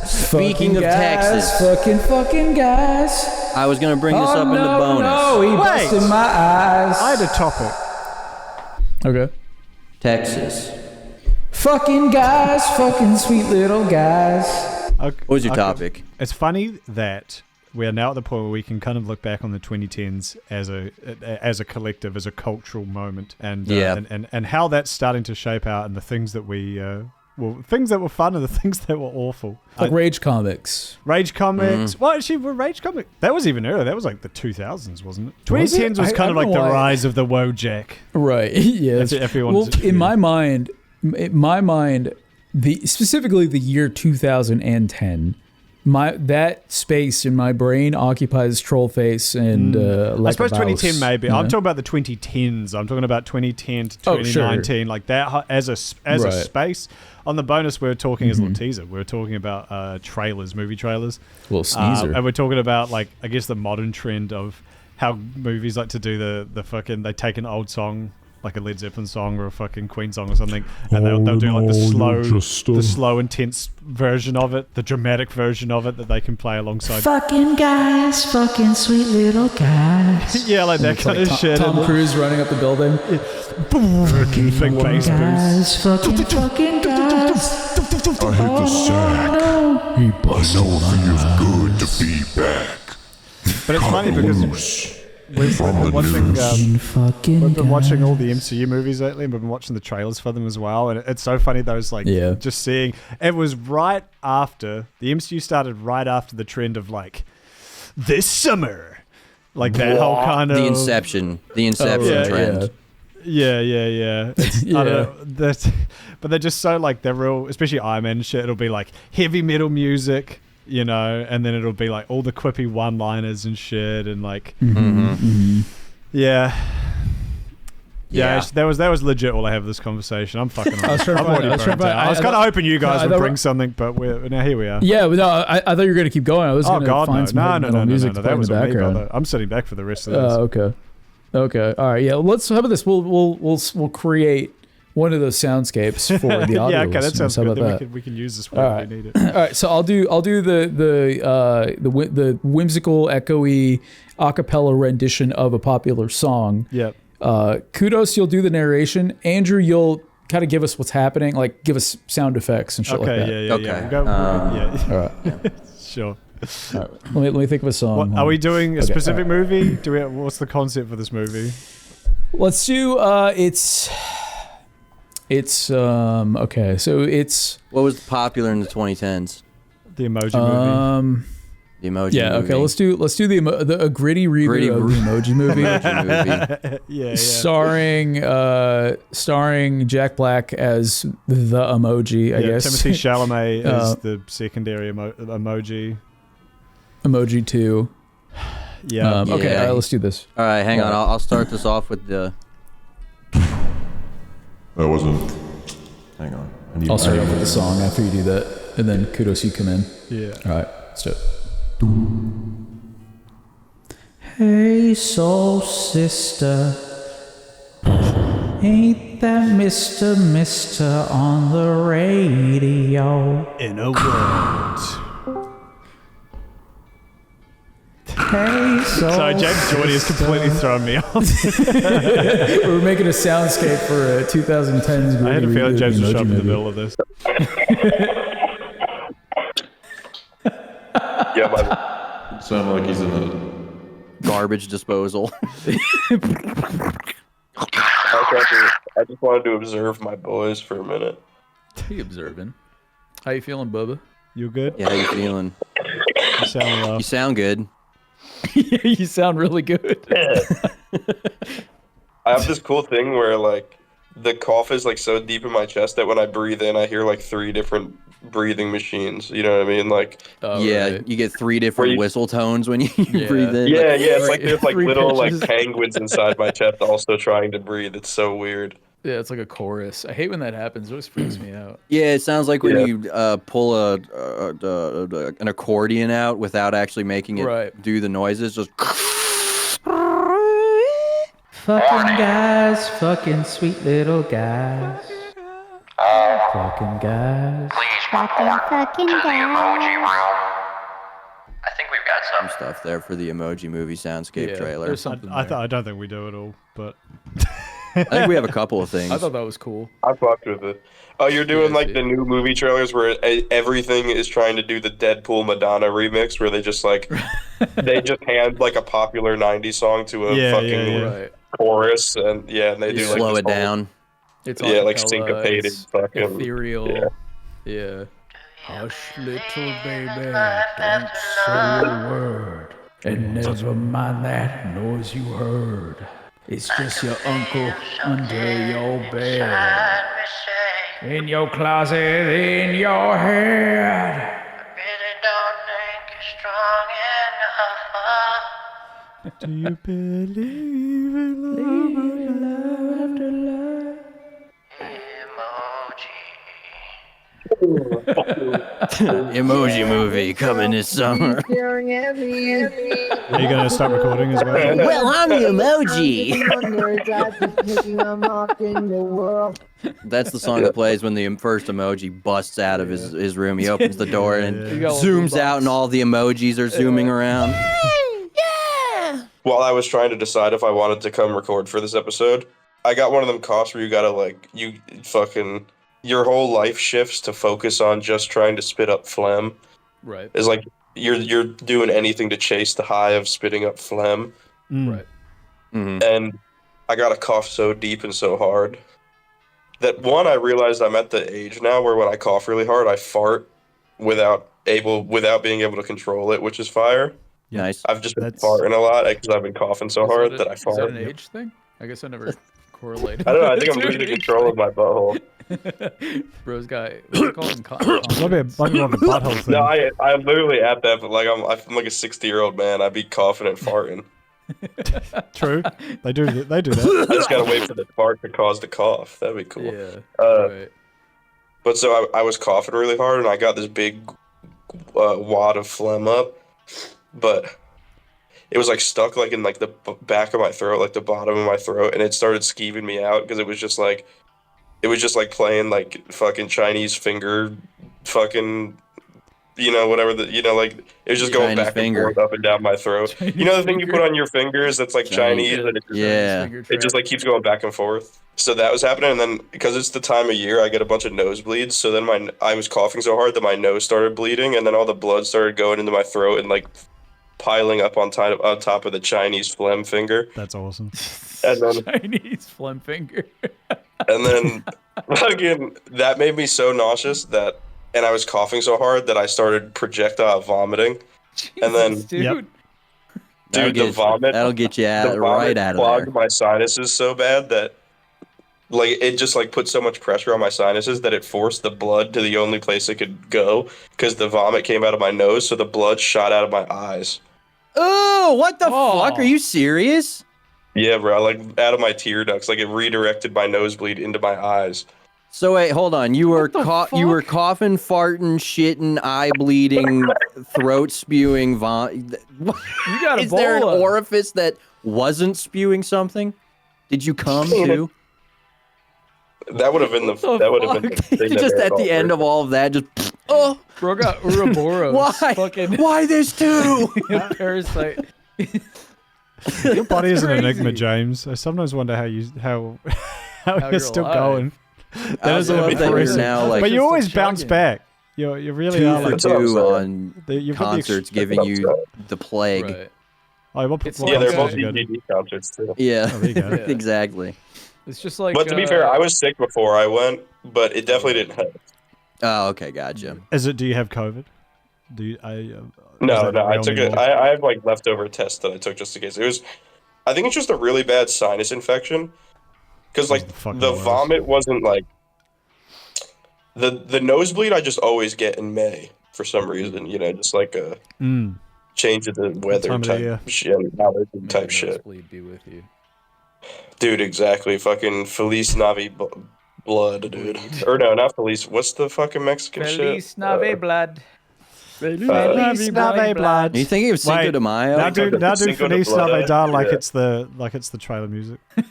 Speaking of guys, Texas, fucking guys. I was gonna bring this up in the bonus. No, he busted my eyes. I had a topic. Okay. Texas. Fucking guys, fucking sweet little guys. What was your topic? It's funny that we are now at the point where we can kind of look back on the 2010s as a collective, as a cultural moment, and and how that's starting to shape out, and the things that things that were fun and the things that were awful. Like Rage Comics. Rage Comics. Well, actually, Rage Comics. That was even earlier. That was like the 2000s, wasn't it? 2010s was kind of like the rise of the Wojak. Right. Yeah. Well, in my mind, specifically the year 2010. That space in my brain occupies Trollface and I suppose 2010 maybe. I'm talking about the 2010s. I'm talking about 2010 to 2019, like that as a space. On the bonus, we were talking as a little teaser. We were talking about trailers, movie trailers. Little sneezer. And we're talking about, like, I guess the modern trend of how movies like to do the fucking, they take an old song, like a Led Zeppelin song or a fucking Queen song or something, and they'll do like the slow, intense version of it, the dramatic version of it that they can play alongside. Fucking guys, fucking sweet little guys. Yeah, like that kind of shit. Tom Cruise running up the building. Big bass guys, fucking guys. I hit the sack. I know it feels good to be back. But it's funny because we've been watching all the MCU movies lately, and we've been watching the trailers for them as well. And it's so funny, those just seeing. It was right after the MCU started, right after the trend of like this summer, like that whole kind of the Inception trend. Yeah. I don't know, but they're just so like, they're real, especially Iron Man and shit. It'll be like heavy metal music, you know, and then it'll be like all the quippy one-liners and shit, and like, yeah. That was legit. All I have this conversation. I'm fucking. I was kind of hoping you guys would bring something, but now here we are. Yeah, but no, I thought you were going to keep going. I was going to find some music to play in the background. I'm sitting back for the rest of this. Okay. All right. Yeah. How about this? We'll create one of those soundscapes for the audio. Yeah. Okay. That sounds good. Then we can use this when we need it. All right. So I'll do the whimsical, echoey, acapella rendition of a popular song. Yep. Kudos, you'll do the narration. Andrew, you'll kind of give us what's happening, like give us sound effects and shit like that. Yeah. All right. Sure. All right. Let me think of a song. Are we doing a specific movie? What's the concept for this movie? Let's do. It's okay. So it's. What was popular in the 2010s? The Emoji Movie. The Emoji Movie. Okay. Let's do a gritty reboot of the Emoji Movie. Yeah. Starring Jack Black as the emoji. I guess Timothée Chalamet as the secondary emoji. Emoji 2. Yeah. Okay. All right. Let's do this. All right. Hang on. I'll start this off with the. That wasn't. Hang on. I'll start off with the song after you do that, and then Kudos, you come in. Yeah. All right. Let's do it. Hey, soul sister, ain't that Mr. on the radio? In a word. Hey, soul Sorry, James Jordy has completely thrown me off. We're making a soundscape for a 2010s. I had a feeling James was shot in the middle of this. Yeah, my sound like he's in a garbage disposal. I just wanted to observe my boys for a minute. You observing? How you feeling, Bubba? You good? Yeah, how you feeling? You sound rough. You sound good. You sound really good. I have this cool thing where like the cough is like so deep in my chest that when I breathe in, I hear like 3 different breathing machines. You know what I mean? Like, right. You get 3 different whistle tones when you breathe in. Yeah, it's like there's like little like penguins inside my chest also trying to breathe. It's so weird. Yeah, it's like a chorus. I hate when that happens. It always freaks me out. Yeah, it sounds like when you pull an accordion out without actually making it do the noises. Just fucking guys, fucking sweet little guys. Fucking guys. Please fucking guys. I think we've got Some stuff there for the Emoji Movie soundscape trailer. There's something I there. don't think we do it all, but I think we have a couple of things. I thought that was cool. I fucked with it. Oh, you're doing Yeah, like see. the new movie trailers where everything is trying to do the Deadpool Madonna remix, where they just like they just hand like a popular '90s song to a fucking Right. chorus, and they do like slow this it down. It's like acapella, syncopated it's fucking ethereal. Yeah. Hush, little baby, don't say a word. And never mind that noise you heard. It's just your uncle under your bed. In your closet, in your head. do you believe in love after love? Emoji Movie coming this summer. Are you gonna start recording as well? Well, I'm the emoji. That's the song that plays when the first emoji busts out of his room. He opens the door and zooms out, and all the emojis are zooming around. While I was trying to decide if I wanted to come record for this episode, I got one of them coughs where you gotta your whole life shifts to focus on just trying to spit up phlegm. Right. It's like you're doing anything to chase the high of spitting up phlegm. Right. Mm-hmm. And I got a cough so deep and so hard that I realized I'm at the age now where when I cough really hard, I fart without being able to control it, which is fire. Nice. I've just been farting a lot because I've been coughing so hard that I fart. Is that an age thing? I guess I never correlated. I don't know. I think I'm losing control of my butthole. Bro's guy. What's it called? Maybe a butthole thing. No, I'm literally at that, but like I'm like a 60-year-old man. I'd be coughing and farting. True. They do that. I just gotta wait for the fart to cause the cough. That'd be cool. Yeah. Right. But so I was coughing really hard, and I got this big wad of phlegm up, but it was like stuck like in like the back of my throat, like the bottom of my throat, and it started skeeving me out because it was just like playing like fucking Chinese finger, fucking, whatever like it was just going Chinese back finger. and forth up and down my throat. The thing you put on your fingers that's like Chinese and it just like keeps going back and forth. So that was happening, and then because it's the time of year, I get a bunch of nosebleeds. So then I was coughing so hard that my nose started bleeding, and then all the blood started going into my throat and like piling up on top of the Chinese phlegm finger. That's awesome. And then, Chinese phlegm finger. and then again, that made me so nauseous and I was coughing so hard that I started projectile vomiting. Jesus, and then, dude. the vomit. That'll get you The right vomit out of clogged there. my sinuses so bad that like it just like put so much pressure on my sinuses that it forced the blood to the only place it could go because the vomit came out of my nose, so the blood shot out of my eyes. Oh, what the fuck? Are you serious? Yeah, bro, like out of my tear ducts, like it redirected my nosebleed into my eyes. So wait, hold on. You were coughing, farting, shitting, eye bleeding, throat spewing, vomit. You got Is there an orifice that wasn't spewing something? Did you come too? That would have been the thing Just at the end of all of that, just Bro got Ouroboros. Why? Why this too? Parasite. Your body is an crazy. enigma, James. I sometimes wonder how you're you're still alive. going. That is a bit crazy. now, like, But you just always like bounce chugging. back. You really 2 are. for Like, 2 on you've got the concerts giving you the plague. Right. Oh, what It's what Yeah, like they're concerts both you go to? DVD concerts too. Yeah, Oh, there you go. Yeah. exactly. It's just like. But to be fair, I was sick before I went, but it definitely didn't help. Oh, okay, gotcha. Do you have COVID? No, I took it. I have like leftover tests that I took just in case. I think it's just a really bad sinus infection, because like the vomit wasn't like the nosebleed. I just always get in May for some reason. Just like a change of the weather time of the year. type shit, allergy type shit. Be with you. Dude, exactly. Fucking Feliz Navi blood, dude. Or no, not Feliz. What's the fucking Mexican shit? Feliz Nave blood. Feliz Nave blood. Are you thinking of Cinco Wait, de Mayo? Now do Cinco de Feliz Blood, Navidad like yeah. it's the trailer music. Do it.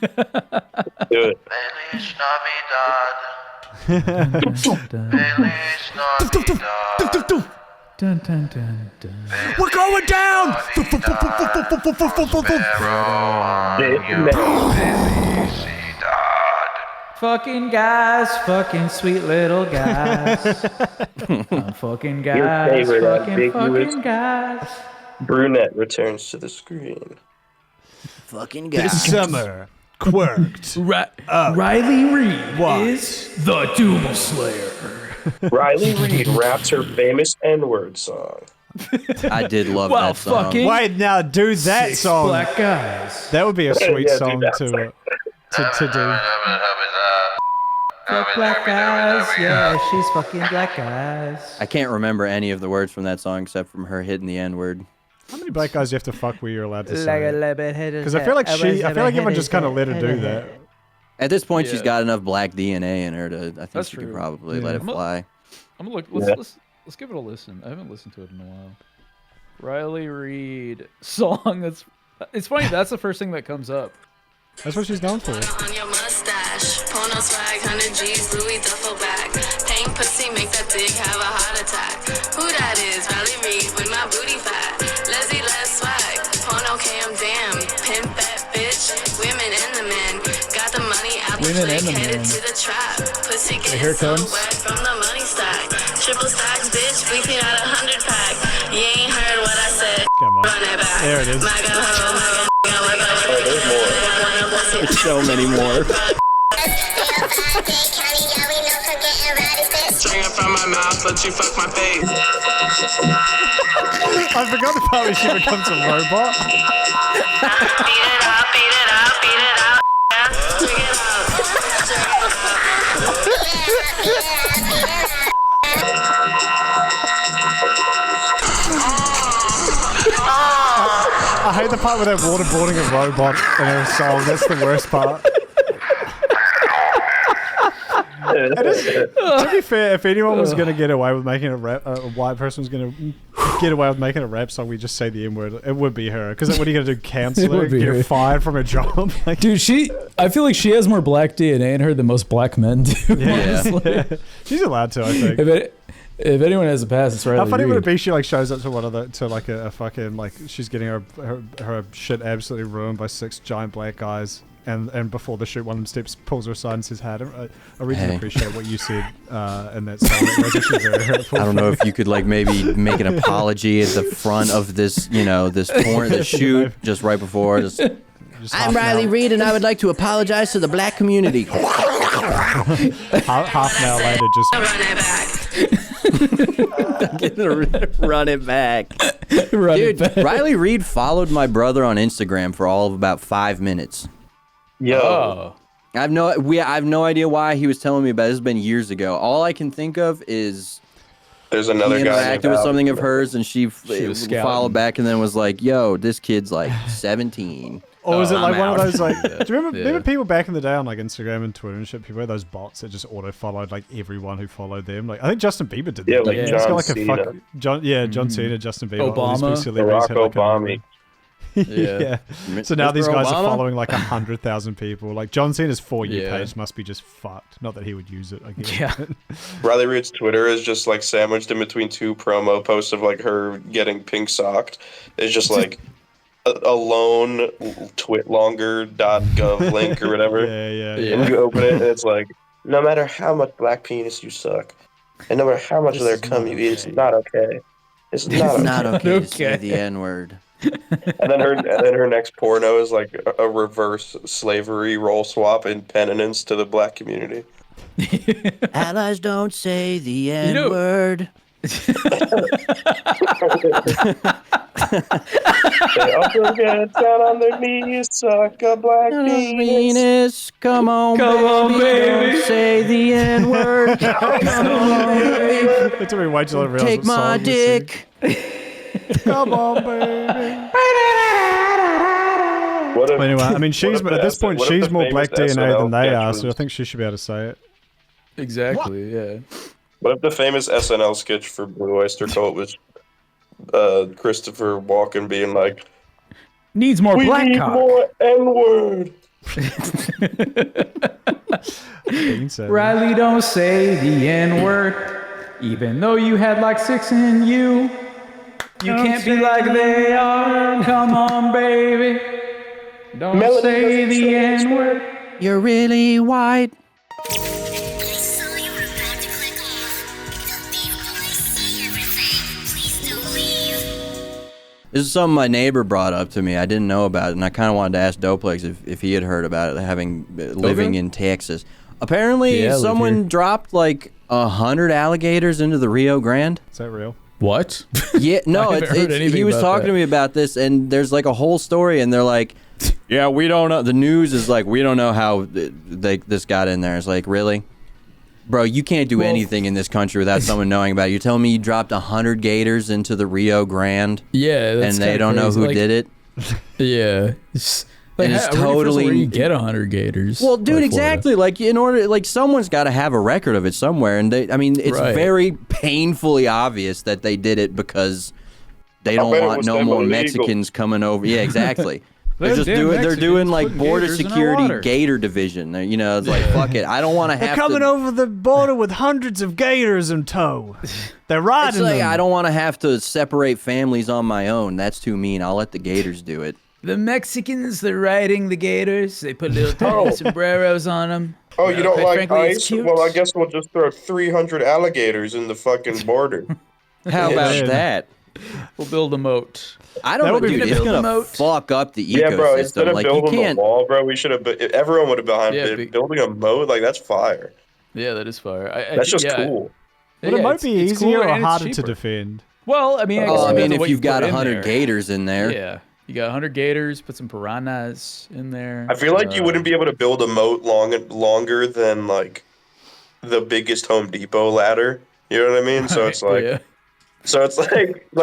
Feliz Navidad. Dun, dun, dun, dun. We're going down! Fucking guys, fucking sweet little guys. I'm fucking guys, favorite fucking ambiguous- guys. Brunette returns to the screen. Fucking guy. Summer quirked. Riley Reid is the Doom Slayer. Riley Reid raps her famous N-word song. I did love Well, that song. fucking- Wait, now do that Six song. black guys. That would be a sweet Yeah, do song that to song. do. Fuck black guys. Yeah, she's fucking black guys. I can't remember any of the words from that song except from her hitting the N-word. How many black guys do you have to fuck where you're allowed to say it? Because Because I feel like everyone just kind of let her do that. At this point, she's Yeah. got enough black DNA in her to. I think That's she could true. probably Yeah. let it I'm a- fly. I'm gonna look. Let's give it a listen. I haven't listened to it in a while. Riley Reid song. It's funny. That's the first thing that comes up. That's what she's known for. On your mustache, porno swag, 100 G's, Louis duffel bag. Pain pussy, make that dick have a heart attack. Who that is? Riley Reid with my booty fat. Leslie less swag, porno cam, damn. Pimp that bitch, women and the men. Got the money out the Women and click, the headed men. to the trap. Pussy Here getting it so comes. wet from the money stack. Triple stacks, bitch, we clean out 100 pack. You ain't heard what I said. Come on. Run it back. There it is. Maga hoe, maga There's more. There's so many more. String it from my mouth, let you fuck my face. I forgot the part where she becomes a robot. Beat it up, beat it up, beat it up. Check it I hate the part where they're waterboarding a robot in her song. That's the worst part. To be fair, if anyone was going to get away with making a rap, a white person was going to get away with making a rap song, we just say the N-word, it would be her. Because what are you going to do, cancel It would her, be get her. her fired from her job? Like, Dude, I feel like she has more black DNA in her than most black men do. Yeah. honestly. she's allowed to, I think. If anyone has a pass, it's Riley How funny would it Reid. be? She like shows up to one of the like a fucking like she's getting her shit absolutely ruined by 6 giant black guys, and before the shoot, one of them pulls her aside and says, "I really Hey. appreciate what you said in that song. It was actually very hurtful." I don't know if you could like maybe make an apology at the front of this, this shoot, just right before. Just half I'm an Riley hour- Reid, and I would like to apologize to the black community. half an hour later, just run it back. Run it back. Run it Dude, back. Riley Reid followed my brother on Instagram for all of about 5 minutes. Yo, Oh, I have no idea why he was telling me about it. This has been years ago. All I can think of is there's he another guy. interacted with something of hers, and she was scouting. followed back and then was like, "Yo, this kid's like 17." or was it I'm like one of out. those like? Do you remember, Yeah. remember people back in the day on like Instagram and Twitter and shit? People had those bots that just auto followed like everyone who followed them. Like I think Justin Bieber did that. Yeah, like He's John got like Cena. a fuck. John Cena, Justin Bieber, all these big Obama. celebrities had, like, Barack Obama. yeah. So now these Mr. guys are Obama? following like 100,000 people. Like John Cena's For You Yeah. page must be just fucked. Not that he would use it, I guess. Yeah. Riley Reid's Twitter is just like sandwiched in between 2 promo posts of like her getting pink socked. It's just like a lone twitlonger.gov link or whatever. Yeah. And you open it and it's like, no matter how much black penis you suck, and no matter how much of their cum you eat, it's not okay. It's not It's okay. not okay to say Okay. the N-word. And then her next porno is like a reverse slavery role swap in penitence to the black community. Allies don't say the know- N-word. They also get down on their knees, suck a black penis. Venus, come on, baby. Don't say the N-word. Come on, baby. It took me way too long to realize Take what my song this is. dick. Come on, baby. What if, Anyway, I mean, she's what if at this the- point what if she's the more black famous DNA than SNL they sketch are, was- so I think she should be able to say it. exactly. Yeah. What if the famous SNL sketch for Blue Oyster Cult was Christopher Walken being like, Needs more "We black need cock. more N-word." Being said. Riley, don't say the N-word, even though you had like 6 in you. You can't be like they are. Come on, baby. Don't say the N-word. You're really white. I saw you were about to click off. The BeefBoys see everything. Please don't leave. This is something my neighbor brought up to me. I didn't know about it, and I kind of wanted to ask Doplex if he had heard about it, living in Texas. Apparently, Yeah, I live someone here. dropped like 100 alligators into the Rio Grande. Is that real? What? Yeah, no, I haven't heard anything he was about talking that. to me about this, and there's like a whole story, and they're like, yeah, we don't know. The news is like, we don't know how this got in there. It's like, really? Bro, you can't do anything in this country without someone knowing about it. You're telling me you dropped 100 gators into the Rio Grande, Yeah, that's and they kinda don't know crazy. who Like, did it? Yeah. Like, And it's first of all, totally- where do you get 100 gators? Well, dude, Like, exactly. Like, in order, like, someone's got to have a record of it somewhere, and I mean, it's Right. very painfully obvious that they did it because they don't bet it want was no them more illegal. Mexicans coming over. Yeah, exactly. They're just damn doing. They're doing Mexicans like putting border gators in our security water. gator division. You know, it's like fuck it. I don't want to have They're coming to. over the border with hundreds of gators in tow. They're It's riding like them. I don't want to have to separate families on my own. That's too mean. I'll let the gators do it. The Mexicans, they're riding the gators. They put little tiny sombreros on them. Oh, you don't quite like frankly, it's ice? cute. Well, I guess we'll just throw 300 alligators in the fucking border. How about Yeah. that? We'll build a moat. I don't That know, would be dude. It's build a gonna moat. fuck up the ecosystem. Yeah, bro. Instead of like you building can't. a wall, bro, we should have. Everyone would have behind Yeah, building a moat. Like that's fire. Yeah, that is fire. That's just cool. But it might be it's easier cooler or and it's harder to cheaper. defend. Well, I mean, I guess Oh, it I mean, depends on if what you've you got put in 100 there. gators in there. Yeah, you got 100 gators. Put some piranhas in there. I feel like you wouldn't be able to build a moat longer than like the biggest Home Depot ladder. You know what I mean? So it's like, yeah.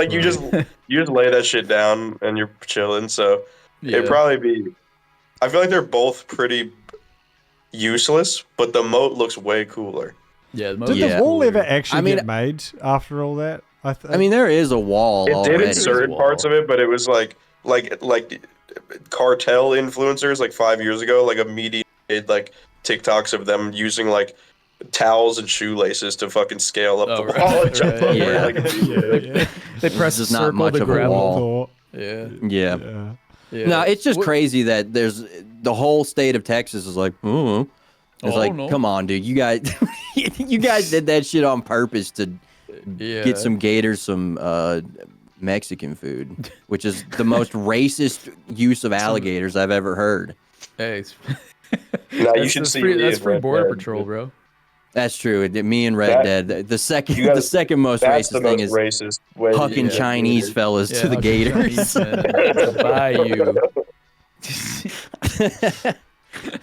you just lay that shit down and you're chilling. So it'd Yeah. probably be. I feel like they're both pretty useless, but the moat looks way cooler. Yeah, the Did Yeah. the wall ever actually I mean- get made after all that? I mean, there is a wall It already. did in certain parts of it, but it was like cartel influencers like 5 years ago, like immediately made like TikToks of them using like towels and shoelaces to fucking scale up Oh, the right, wall and jump right. over Yeah. it. Like, They press There's a not circle much to of a grab wall. Thought, Yeah. Yeah. yeah. Yeah. No, it's just What- crazy that there's the whole state of Texas is like, It's Oh, like, no. come on, dude, you guys, you guys did that shit on purpose to Yeah. get some gators some Mexican food, which is the most racist use of alligators I've ever heard. Hey, Now you should see me That's in free Red border Dead. patrol, bro. That's true. Me and Red That- Dead, the second, you gotta- the second most That's the racist thing most is racist way. to hucking use Chinese gators. fellas to the I'll gators. Buy you.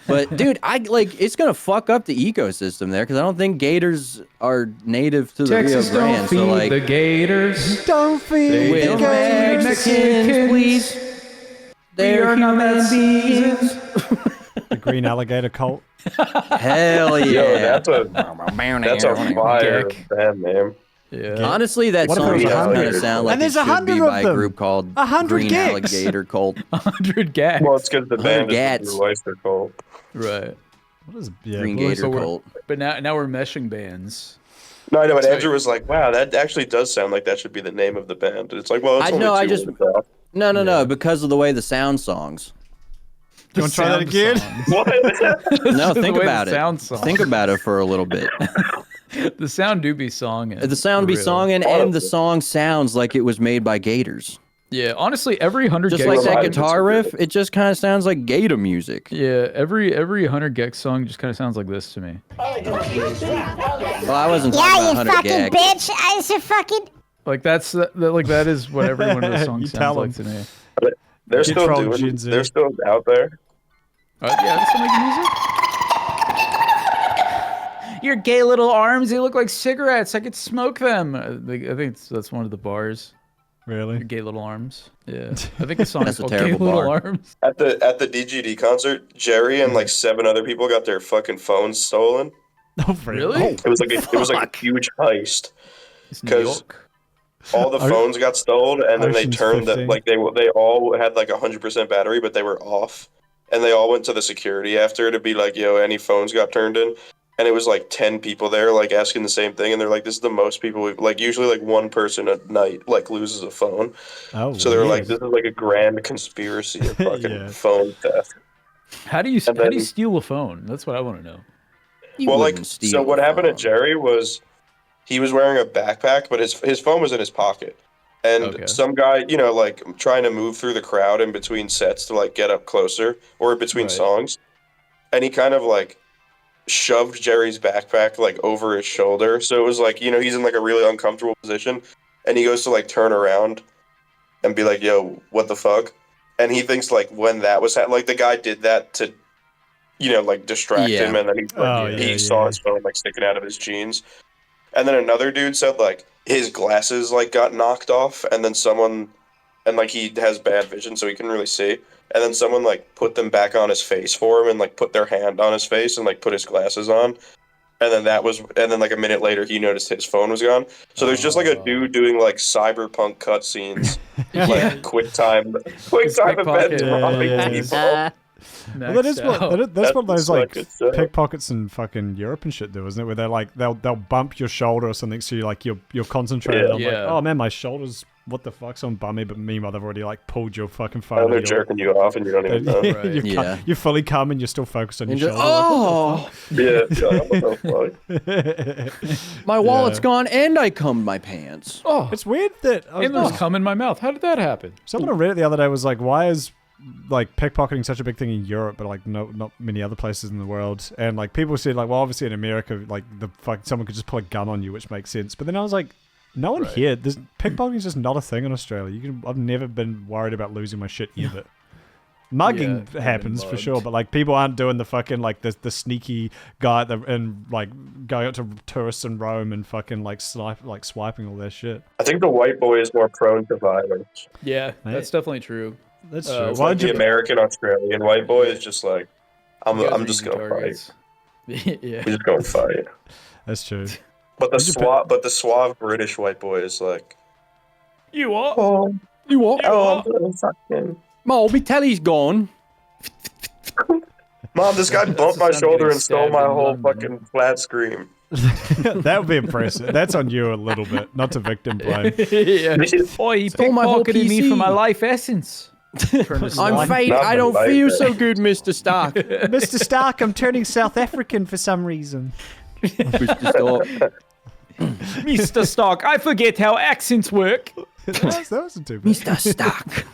But dude, it's gonna fuck up the ecosystem there because I don't think gators are native to the Texas Rio don't Grande. feed So like, the gators. Don't feed we the don't gators. feed Mexicans, please. They're human beings. The green alligator cult. Hell yeah! Yo, that's a fire Gek. band name. Yeah. Honestly, that What if song it was does kind of 100? sound like And it there's should 100 be of by a them. group called 100 Green gigs. Alligator Cult. 100 gags. Well, it's because the 100 band is gats. the Oyster Cult. Right. What is yeah? Green what is- Gator so we're- Cult. But now we're meshing bands. No, I know, but So- Andrew was like, "Wow, that actually does sound like that should be the name of the band." And it's like, well, it's I only know, I two just- words off. No, because of the way the sound songs. You want to try that again? What? No, The think way the about it. sound song. Think about it for a little bit. The sound do be songing. The sound be for real. songing, and the song sounds like it was made by gators. Yeah, honestly, every 100 Just Gex like song, that reminded me guitar of riff, it just kind of sounds like gator music. Yeah, every 100 Gex song just kind of sounds like this to me. Well, I wasn't talking Yeah, about you 100 fucking gags. bitch. I said fucking. Like that is what every one of those songs You sounds tell like 'em. to me. They're Get still trolled, doing. Gen Z. They're still out there. Yeah, they're still making music. Your gay little arms, they look like cigarettes. I could smoke them. I think that's one of the bars. Really? Your gay little arms. Yeah, I think the song That's is a called Gay terrible Little bar. Arms. At the DGD concert, Jerry and like 7 other people got their fucking phones stolen. Oh, Really? It was like a huge heist. It's New 'Cause- York. All the Are- phones got stolen, and then they Ocean's turned 15. like they all had like 100% battery, but they were off. and they all went to the security after to be like, yo, any phones got turned in? And it was like 10 people there, like asking the same thing, and they're like, this is the most people we've, like, usually like one person a night like loses a phone. Oh, So they were like, weird. this is like a grand conspiracy of fucking Yeah. phone theft. How do you steal a phone? That's what I want to know. Well, like, so what happened to Jerry was he was wearing a backpack, but his phone was in his pocket. And some guy, you know, like trying to move through the crowd in between sets to like get up closer or in between songs. And he kind of like shoved Jerry's backpack like over his shoulder. So it was like, you know, he's in like a really uncomfortable position and he goes to like turn around and be like, yo, what the fuck? And he thinks like when that was like the guy did that to, you know, like distract him. And then he saw his phone like sticking out of his jeans. And then another dude said like his glasses like got knocked off and then someone, and like he has bad vision so he couldn't really see. And then someone like put them back on his face for him and like put their hand on his face and like put his glasses on. And then like a minute later he noticed his phone was gone. So there's just like a dude doing like cyberpunk cutscenes, like quick time events robbing people. Well, that's one of those like pickpockets in fucking Europe and shit, though, isn't it? Where they're like they'll bump your shoulder or something, so you're concentrated on like, oh man, my shoulder's what the fuck, someone bummed me, but meanwhile they've already like pulled your fucking phone. And they're jerking you off, and you don't even know. You're fully calm and you're still focused on your shoulder. Oh, what the fuck? My wallet's gone, and I combed my pants. Oh, it's weird that and there's cum in my mouth. How did that happen? Someone on Reddit the other day was like, why is like pickpocketing such a big thing in Europe, but like not many other places in the world? And like people said, like, well, obviously in America, like someone could just pull a gun on you, which makes sense. But then I was like, no one here. Pickpocketing is just not a thing in Australia. I've never been worried about losing my shit either. Mugging happens for sure, but like people aren't doing the fucking like the sneaky guy and like going out to tourists in Rome and fucking like swiping all their shit. I think the white boy is more prone to violence. Yeah, that's definitely true. That's true. Why the American Australian white boy is just like, I'm just gonna fight. Yeah, we're just gonna fight. That's true. But the suave British white boy is like, you what? Oh, you what? Oh, I'm fucking. Mom, my telly's gone. Mom, this guy bumped my shoulder and stole my whole fucking flat screen. That would be impressive. That's on you a little bit, not to victim blame. Boy, he pickpocketed me for my life essence. I'm faint. I don't feel so good, Mr. Stark. Mr. Stark, I'm turning South African for some reason. Mr. Stark. Mr. Stark, I forget how accents work. That wasn't too bad. Mr. Stark,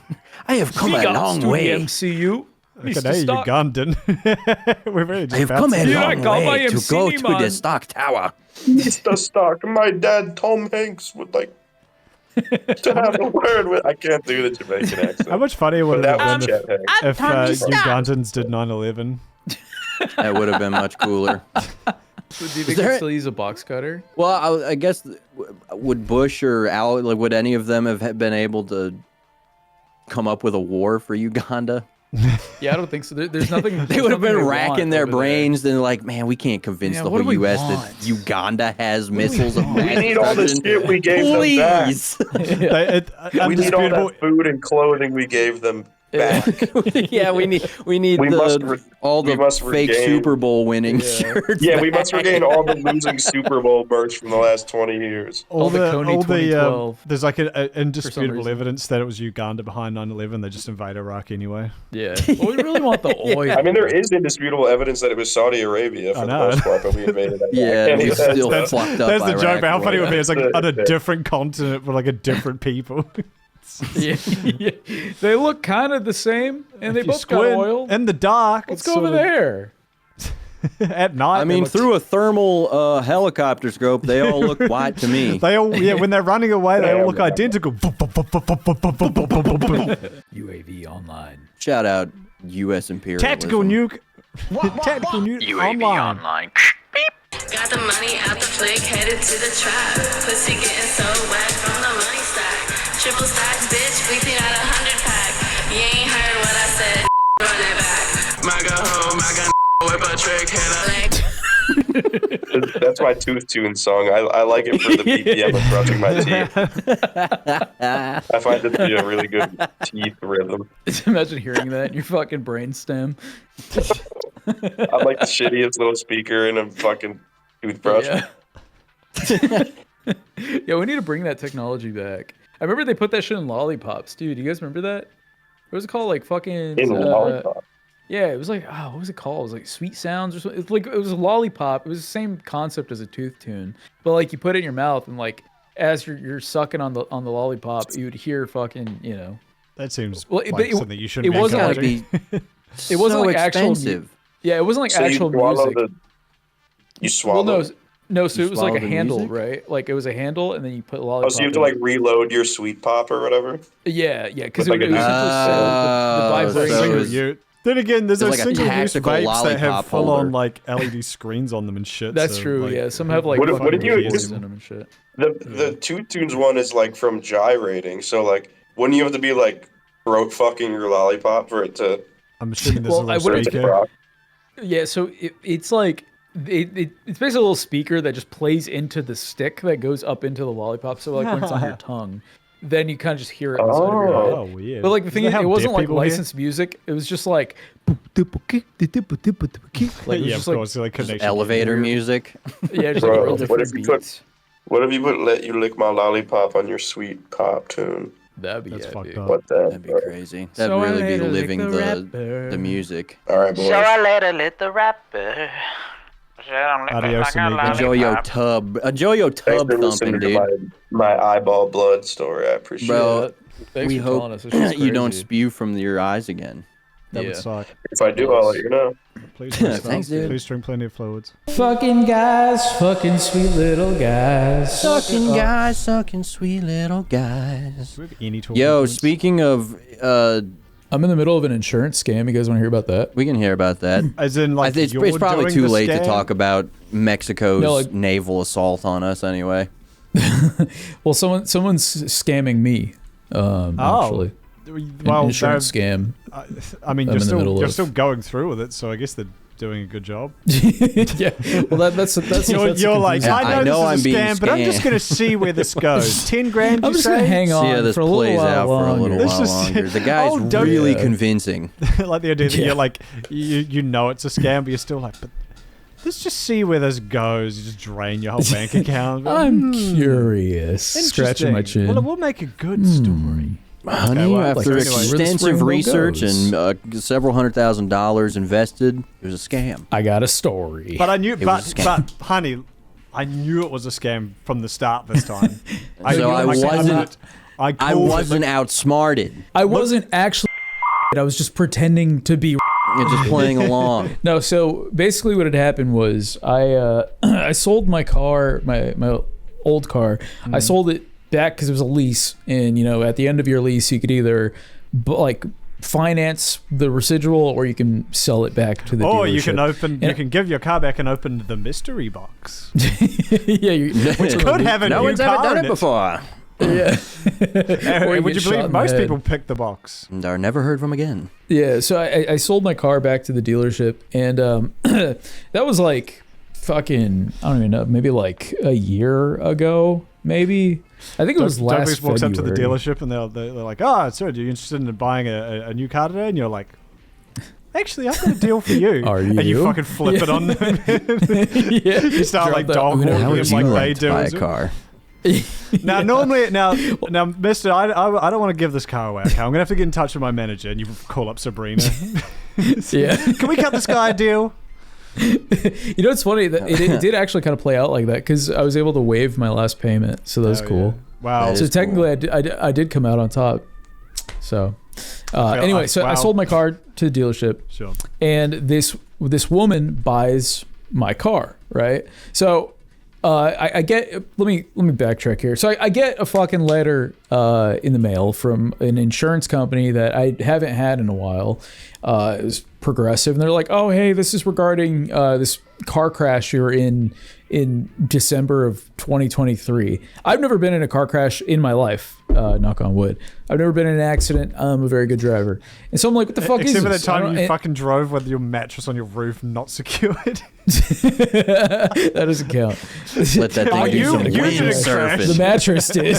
I have come a long way. MCU. Mr. Ugandan. We're really just I have come a long way to go to the Stark Tower. Mr. Stark, my dad, Tom Hanks, would like to have a word with. I can't do the Jamaican accent. How much funnier would it have been if Ugandans did 9/11? That would have been much cooler. So do you think they still use a box cutter? Well, I guess would Bush or Al, like, would any of them have been able to come up with a war for Uganda? Yeah, I don't think so. There's nothing. They would have been racking their brains and like, man, we can't convince the whole U.S. that Uganda has missiles of mass We need all the shit we gave them back. We need all that food and clothing we gave them back. Yeah, we need all the fake Super Bowl winning shirts. Yeah, we must regain all the losing Super Bowl merch from the last 20 years. All the Coney 2012. There's like an indisputable evidence that it was Uganda behind 9/11. They just invade Iraq anyway. Yeah, well, we really want the oil. I mean, there is indisputable evidence that it was Saudi Arabia for the most part, but we invaded Iraq. Yeah, we still fucked up. That's the joke. But how funny it would be? It's like on a different continent with like a different people. Yeah. They look kind of the same, and they both got oil. In the dark. Let's go over there. At night. I mean, through a thermal helicopter scope, they all look white to me. They all, when they're running away, they all look identical. UAV online. Shout out U.S. imperialism. Tactical nuke. Tactical nuke UAV online. Got the money out the flick, headed to the trap. Pussy getting so wet from the money stack. Triple stacks, bitch, weekly at 100 pack. You ain't heard what I said, run it back. Maga home, maga whip a trick, hit a leg. That's my Tooth Tune song. I like it for the BPM of brushing my teeth. I find it to be a really good teeth rhythm. Just imagine hearing that in your fucking brainstem. I'm like the shittiest little speaker in a fucking toothbrush. Yeah. Yeah, we need to bring that technology back. I remember they put that shit in lollipops, dude. You guys remember that? What was it called? Like fucking In lollipop. Yeah, it was like what was it called? It was like Sweet Sounds or something. It's like it was a lollipop. It was the same concept as a Tooth Tune, but like you put it in your mouth and like as you're sucking on the lollipop, you would hear fucking That seems Well, like it- something you shouldn't it be wasn't like encouraging. it wasn't so like actual expensive. Yeah, it wasn't like So actual you swallow music. You swallow. Well, no. So You it was like swallow a the handle, music? right? Like it was a handle, and then you put a lollipop. Oh, so you have to in. like reload your sweet pop or whatever? Yeah, because With, it like, was a- essentially the Oh, vibration. so it Single was- use. Then again, there's It's those like a single-use tactical vapes that have lollipop full-on holder. like LED screens on them and shit. That's so, true. like, Yeah, some have like What if- fucking what if you- voices in them and shit. The Tooth Tunes one is like from gyrating. So like, wouldn't you have to be like throat fucking your lollipop for it to? I'm assuming there's Well, a I little wouldn't- speaker. rock? Yeah, so it's like it's basically a little speaker that just plays into the stick that goes up into the lollipop. So like when it's on your tongue, then you kind of just hear it inside of your head. Oh, weird. But like the thing Isn't is, that it how wasn't deaf like people hear? licensed music. It was just like like it was Yeah, just of course. Like Just connection. elevator music. yeah, just Bro, like real what different if you put- beats. What if you put "Let You Lick My Lollipop" on your sweet pop tune? That'd be That's fucked epic. up. What that? That'd be crazy. That'd So I really be let her lick living the the rapper. music. All right, boys. So I let her lit the rapper. Adios, amigo. Enjoy your tub. Enjoy your Thanks tub for listening thumping, to dude. my eyeball blood story. I appreciate Bro, it. Thanks we for hope telling us. This shit's you don't crazy. spew from your eyes again. That Yeah. would suck. If I do, I'll let you know. Please, Thanks, dude. Please drink plenty of fluids. Fucking guys, fucking sweet little guys. Sucking guys, sucking sweet little guys. Do we have any talking Yo, points? speaking of, I'm in the middle of an insurance scam. You guys want to hear about that? we can hear about that. As in, like, It's you're probably doing too the late to scam? talk about Mexico's No, like- naval assault on us anyway. Well, someone's scamming me. Actually, Well, insurance scam. I mean, I'm in the middle you're of- still going through with it, so I guess they're doing a good job. Yeah. Well, that's You're like, Yeah, I know, I know this I'm is a being scam, but I'm just scammed. going to see where this goes. 10 grand, I'm you just say? gonna hang on See how this for a little plays while out for a longer. little This while is- longer. The guy's Oh, don't- really Yeah. convincing. Like the idea that Yeah. you're like, you know it's a scam, but you're still like, but let's just see where this goes. You just drain your whole bank account. I'm curious. Scratching my Interesting. chin. Well, we'll make a good story. Honey, well, after like, anyway. Where the extensive spring research goes. and several $100,000 invested, it was a scam. I got a story. But I knew, It was a scam. but honey, I knew it was a scam from the start this time. So I wasn't- I I called it, wasn't outsmarted. I wasn't actually. I was just pretending to be. You're just playing along. No, so basically what had happened was I I sold my car, my old car. I sold it back because it was a lease, and at the end of your lease you could either finance the residual or you can sell it back to the Or dealership. you can open, And- you can give your car back and open the mystery box. yeah, Which could have a No new one's ever car done in it before. yeah. Or Would get you shot in believe the most head. people pick the box? And are never heard from again. Yeah, so I sold my car back to the dealership, and that was like fucking, I don't even know, maybe like a year ago, maybe. I think it was last Douglas walks February. up to the dealership and they're like, "Oh, sir, are you interested in buying a new car today?" And you're like, "Actually, I've got a deal for you." Are And you you? fucking flip it on them. Yeah. You start Drop like that- dog I'm gonna- walking How them would you like they like to do. buy a car? Now, normally, now, Mister, I don't want to give this car away. Okay? I'm gonna have to get in touch with my manager, and you call up Sabrina. Yeah. Can we cut this guy a deal? It's funny that it did actually kind of play out like that because I was able to waive my last payment, so that was Oh, cool. yeah. Wow. That So is technically, I did come out on top. So anyway, so I wow. sold my car to the dealership, Sure. and this woman buys my car, right? So I get, let me backtrack here. So I get a fucking letter in the mail from an insurance company that I haven't had in a while. It was Progressive, and they're like, "Oh, hey, this is regarding this car crash you're in December of 2023." I've never been in a car crash in my life. knock on wood. I've never been in an accident. I'm a very good driver. And so I'm like, what the fuck is this? Except for that time you fucking drove with your mattress on your roof not secured. That doesn't count. Let that thing do some windsurfing. The mattress did.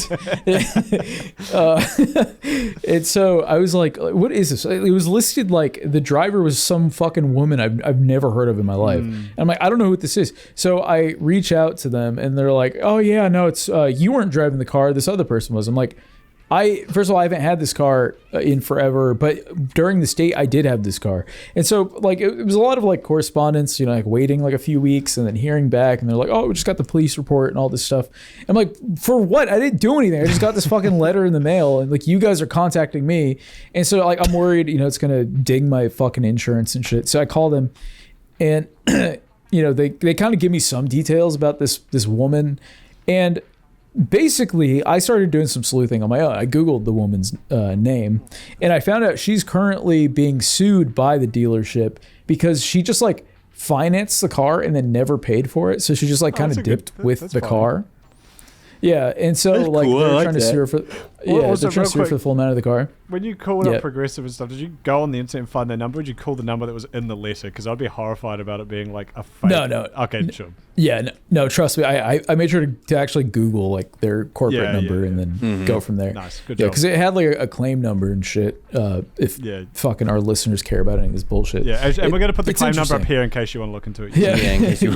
And so I was like, what is this? It was listed like the driver was some fucking woman I've never heard of in my life. And I'm like, I don't know what this is. So I reach out to them and they're like, oh yeah, no, it's you weren't driving the car. This other person was. I'm like, first of all, I haven't had this car in forever, but during this date, I did have this car. And so, like, it was a lot of, like, correspondence, you know, like, waiting, like, a few weeks and then hearing back. And they're like, oh, we just got the police report and all this stuff. I'm like, for what? I didn't do anything. I just got this fucking letter in the mail. And, like, you guys are contacting me. And so, like, I'm worried, you know, it's going to ding my fucking insurance and shit. So I call them and, you know, they kind of give me some details about this woman. And basically, I started doing some sleuthing on my own. I Googled the woman's name, and I found out she's currently being sued by the dealership because she just, like, financed the car and then never paid for it. So she just, like, kind of dipped with the car. Yeah, and so, that's like, cool. they're I like trying to that. sue her for... Yeah, they're trying to sue her for the full amount of the car. When you called up Progressive and stuff, did you go on the internet and find their number? Or did you call the number that was in the letter? Because I'd be horrified about it being like a fake. No. Okay, sure. Yeah, no, trust me. I made sure to actually Google, like, their corporate number and then go from there. Nice, good job. because it had, like, a claim number and shit. If fucking our listeners care about any of this bullshit. Yeah, and we're going to put the it's claim number up interesting. here in case you want to look into it. Yeah, in case you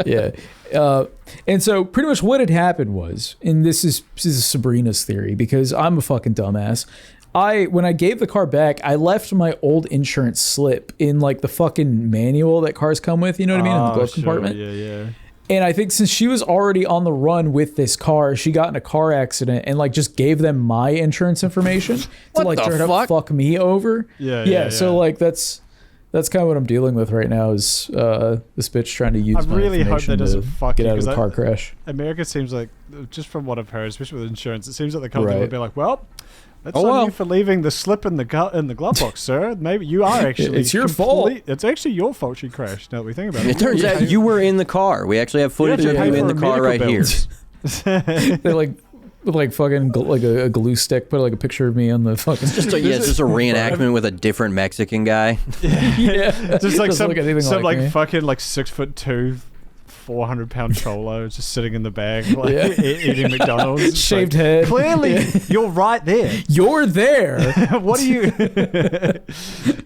yeah. And so pretty much what had happened was, and this is Sabrina's theory because I'm a fucking dumbass. When I gave the car back, I left my old insurance slip in, like, the fucking manual that cars come with, you know what I mean, in the glove compartment. Yeah. And I think since she was already on the run with this car, she got in a car accident and, like, just gave them my insurance information to, like, try to fuck me over. Yeah. So, like, that's kind of what I'm dealing with right now is this bitch trying to use I my really hope information that doesn't to fuck get you, out of a 'cause car crash. America seems like, just from what I've heard, especially with insurance, it seems like the company Right. would be like, well, that's on you for leaving the slip in the glove box, sir. Maybe you are actually... It's your fault. It's actually your fault she crashed, now that we think about it. It turns out you were in the car. We actually have footage of you in the car right here. They, like, with, like, fucking like a glue stick, put, like, a picture of me on the fucking... It's just a reenactment with a different Mexican guy. Yeah. Just like some look anything like me. fucking like 6'2", 400-pound cholo just sitting in the bag, like eating McDonald's. It's Shaved like, head. Clearly, you're right there. You're there. What are you?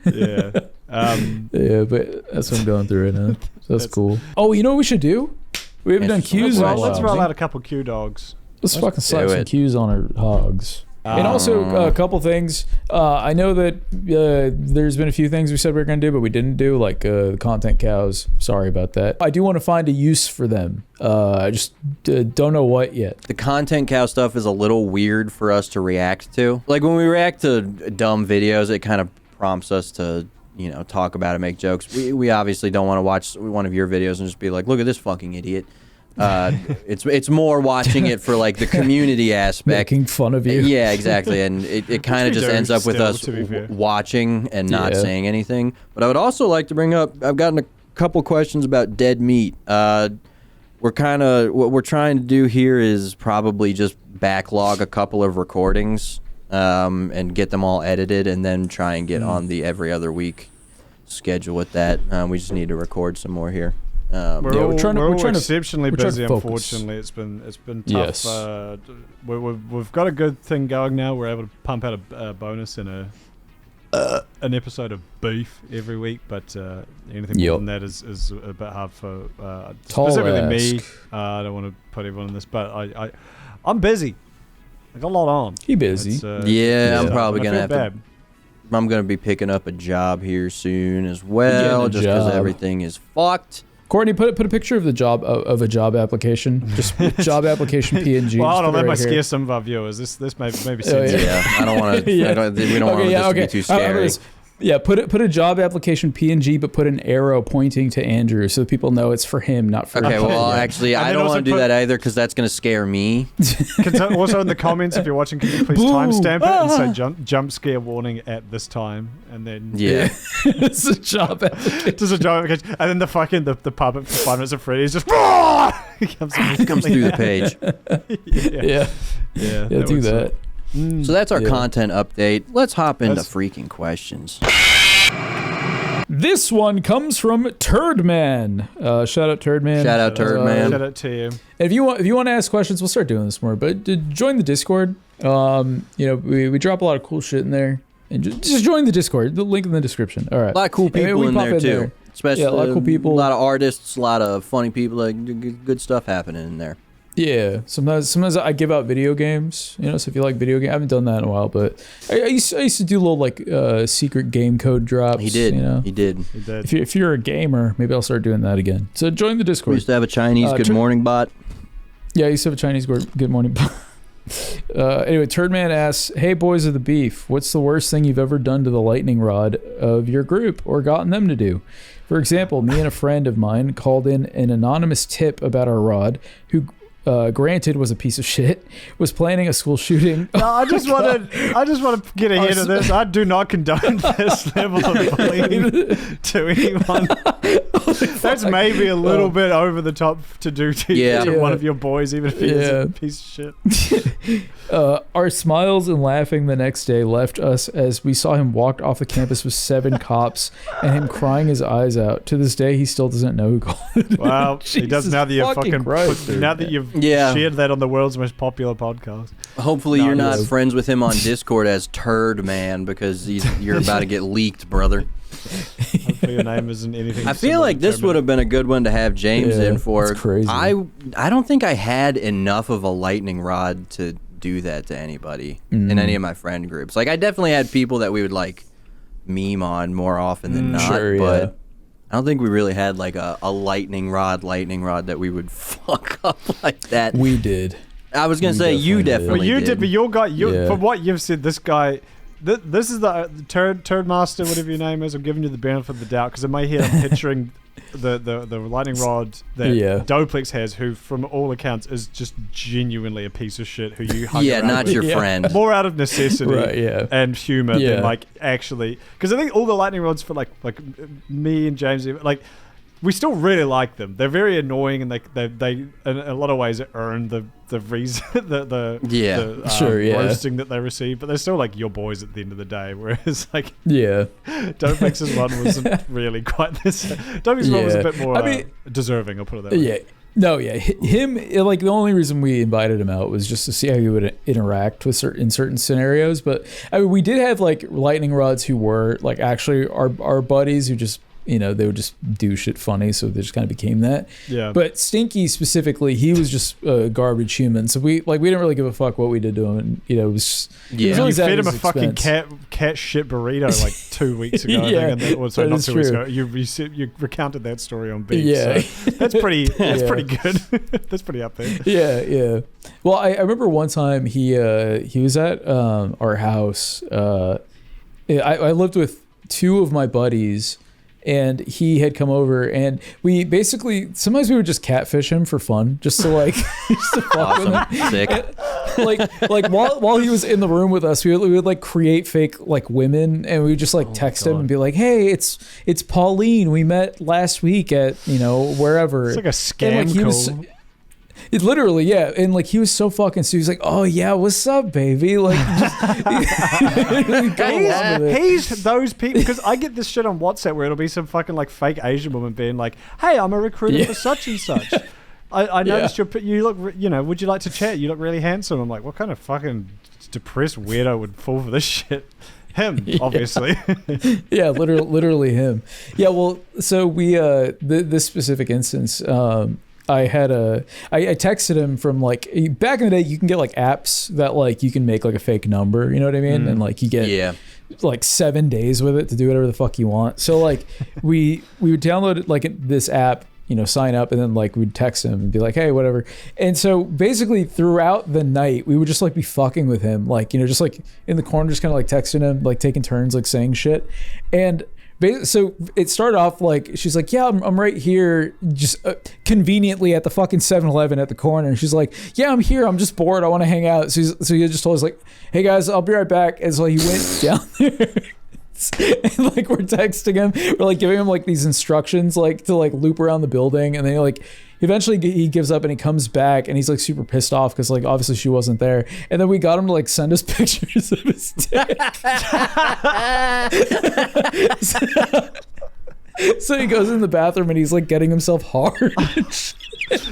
Yeah. Yeah, but that's what I'm going through right now. So that's cool. Oh, you know what we should do? We haven't done cues in a while. Let's roll out a couple Q dogs. Let's fucking slap some cues on our hogs. And also a couple things. I know that there's been a few things we said we were going to do, but we didn't do, like content cows. Sorry about that. I do want to find a use for them. I just don't know what yet. The content cow stuff is a little weird for us to react to. Like when we react to dumb videos, it kind of prompts us to, you know, talk about it, make jokes. We obviously don't want to watch one of your videos and just be like, look at this fucking idiot. It's more watching it for, like, the community aspect, making fun of you. Yeah, exactly, and it kind of just ends up with us fair. watching and not saying anything. But I would also like to bring up, I've gotten a couple questions about dead meat. What we're trying to do here is probably just backlog a couple of recordings and get them all edited, and then try and get on the every other week schedule with that. We just need to record some more here. We're trying exceptionally busy. Unfortunately, it's been tough. Yes. We've got a good thing going now. We're able to pump out a bonus and an episode of beef every week, but anything more than that is a bit hard for specifically me. I don't want to put everyone in this, but I'm busy. I got a lot on. He busy. I'm probably gonna have to. I'm gonna be picking up a job here soon as well, just because everything is fucked. Courtney, put a picture of the job of a job application. Just job application PNG. Well, hold on, that might here. scare some of our viewers. This maybe I don't want to. We don't want this to be too scary. Yeah, put a job application PNG, but put an arrow pointing to Andrew so that people know it's for him, not for Okay, you. well, actually, I don't want to do that either because that's going to scare me. Also in the comments, if you're watching, can you please timestamp it and say jump scare warning at this time, and then it's a job application. Just a job application, and then the puppet for 5 minutes of Freddy's just he comes through the page. Yeah, do that. So that's our content update. Let's hop into freaking questions. This one comes from Turdman. Shout out Turdman. Shout out Turdman. Shout out to you. And if you want to ask questions, we'll start doing this more. But join the Discord. We drop a lot of cool shit in there. And just join the Discord. The link in the description. All right. A lot of cool people in there too. Especially a lot of cool people. A lot of artists. A lot of funny people. Like good stuff happening in there. Yeah, sometimes I give out video games, so if you like video games, I haven't done that in a while, but I used to do little secret game code drops. He did. He did. If you're a gamer, maybe I'll start doing that again. So join the Discord. We used to have a Chinese good morning bot. Yeah, I used to have a Chinese good morning bot. Anyway, Turdman asks, "Hey boys of the beef, what's the worst thing you've ever done to the lightning rod of your group or gotten them to do? For example, me and a friend of mine called in an anonymous tip about our rod, who granted was a piece of shit, was planning a school shooting." No, I just want to get ahead of this. I do not condone this level of bullying to anyone. That's maybe a little bit over the top to do to one of your boys, even if he is a piece of shit. Our smiles and laughing the next day left us as we saw him walk off the campus with 7 cops and him crying his eyes out. To this day, he still doesn't know who called it. Wow, he does now that you've shared that on the world's most popular podcast. Hopefully you're not friends with him on Discord as Turd Man, because you're about to get leaked, brother. Hopefully your name isn't anything. I feel like this would have been a good one to have James in for. That's crazy. I don't think I had enough of a lightning rod to do that to anybody in any of my friend groups. Like, I definitely had people that we would like meme on more often than not, but I don't think we really had like a lightning rod that we would fuck up like that. We did. I was gonna say you definitely did. But your guy, from what you've said, this guy, this is the turd master, whatever your name is. I'm giving you the benefit of the doubt because in my head I'm picturing the lightning rod that Doplex has, who from all accounts is just genuinely a piece of shit who you hug around not with. your friend. More out of necessity and humor than like actually, because I think all the lightning rods for like me and James, like, we still really like them. They're very annoying, and they in a lot of ways earn the reason the roasting that they receive. But they're still like your boys at the end of the day. Whereas like Doplex's one wasn't really quite this. Doplex's one was a bit more deserving. I'll put it that way. Yeah. No, him, like, the only reason we invited him out was just to see how he would interact with in certain scenarios. But I mean, we did have like lightning rods who were like actually our buddies who just, they would just do shit funny, so they just kind of became that. Yeah. But Stinky specifically, he was just a garbage human. So we didn't really give a fuck what we did to him. And, it was you fed him a fucking cat shit burrito like 2 weeks ago. I think, and sorry, not 2 weeks ago. You recounted that story on Beef. Yeah. So that's pretty. That's pretty good. That's pretty up there. Yeah. Well, I remember one time he was at our house. I lived with 2 of my buddies. And he had come over, and we basically sometimes we would just catfish him for fun, just to like just to fuck with him. Sick. And, like while he was in the room with us, we would like create fake like women, and we would just like text him and be like, "Hey, it's Pauline. We met last week at wherever." It's like a scam call. It literally, yeah, and like he was so fucking. So he was like, "Oh yeah, what's up, baby?" Like, he's those people, because I get this shit on WhatsApp where it'll be some fucking like fake Asian woman being like, "Hey, I'm a recruiter for such and such. I noticed you look, would you like to chat? You look really handsome." I'm like, what kind of fucking depressed weirdo would fall for this shit? Him, obviously. Yeah, literally him. Yeah, well, so we this specific instance. I texted him from like back in the day. You can get like apps that like you can make like a fake number. You know what I mean? And like you get like 7 days with it to do whatever the fuck you want. So like we would download like this app sign up, and then like we'd text him and be like, hey, whatever. And so basically throughout the night, we would just like be fucking with him, like, just like in the corner, just kind of like texting him, like taking turns, like saying shit. And so it started off like, she's like, yeah, I'm right here, just conveniently at the fucking 7-Eleven at the corner. And she's like, yeah, I'm here. I'm just bored. I want to hang out. So he just told us like, hey guys, I'll be right back. And so he went down there. And like we're texting him, we're like giving him like these instructions like to like loop around the building, and then like eventually he gives up and he comes back and he's like super pissed off because like obviously she wasn't there, and then we got him to like send us pictures of his dick. So he goes in the bathroom and he's like getting himself hard.